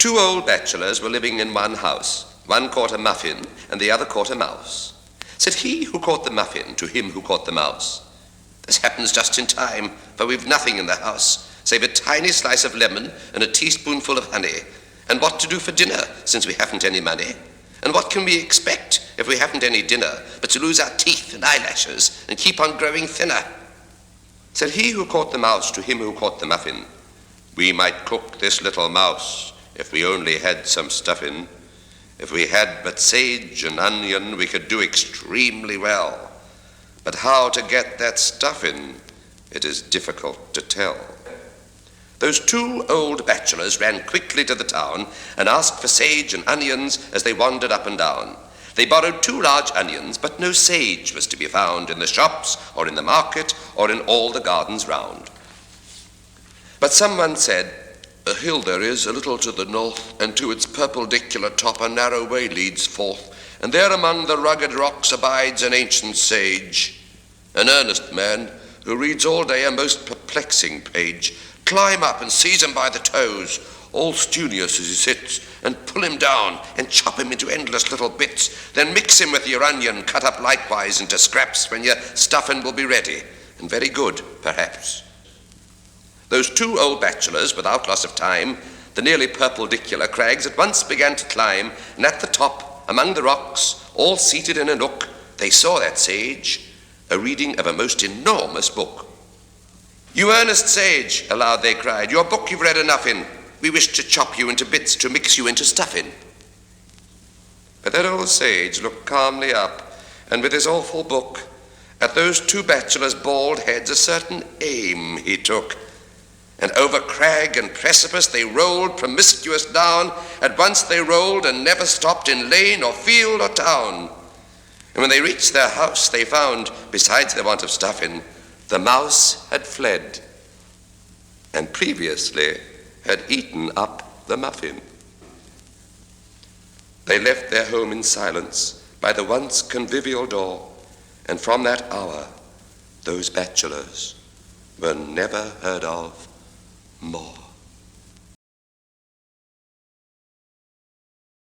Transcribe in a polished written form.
Two old bachelors were living in one house. One caught a muffin, and the other caught a mouse. Said he who caught the muffin to him who caught the mouse, "This happens just in time, for we've nothing in the house, save a tiny slice of lemon and a teaspoonful of honey. And what to do for dinner, since we haven't any money? And what can we expect if we haven't any dinner, but to lose our teeth and eyelashes and keep on growing thinner?" Said he who caught the mouse to him who caught the muffin, "We might cook this little mouse if we only had some stuffing. If we had but sage and onion, we could do extremely well. But how to get that stuffing, it is difficult to tell." Those two old bachelors ran quickly to the town and asked for sage and onions as they wandered up and down. They borrowed 2 large onions, but no sage was to be found in the shops or in the market or in all the gardens round. But someone said, "A hill there is a little to the north, and to its perpendicular top a narrow way leads forth, and there among the rugged rocks abides an ancient sage, an earnest man who reads all day a most perplexing page. Climb up and seize him by the toes, all studious as he sits, and pull him down and chop him into endless little bits. Then mix him with your onion, cut up likewise into scraps, when your stuffing will be ready, and very good, perhaps." Those two old bachelors, without loss of time, the nearly perpendicular crags at once began to climb, and at the top, among the rocks, all seated in a nook, they saw that sage, a reading of a most enormous book. "You earnest sage," aloud they cried, "your book you've read enough in. We wish to chop you into bits to mix you into stuffing." But that old sage looked calmly up, and with his awful book, at those two bachelors' bald heads a certain aim he took. And over crag and precipice they rolled promiscuous down. At once they rolled and never stopped in lane or field or town. And when they reached their house they found, besides the want of stuffing, the mouse had fled, and previously had eaten up the muffin. They left their home in silence by the once convivial door, and from that hour those bachelors were never heard of more.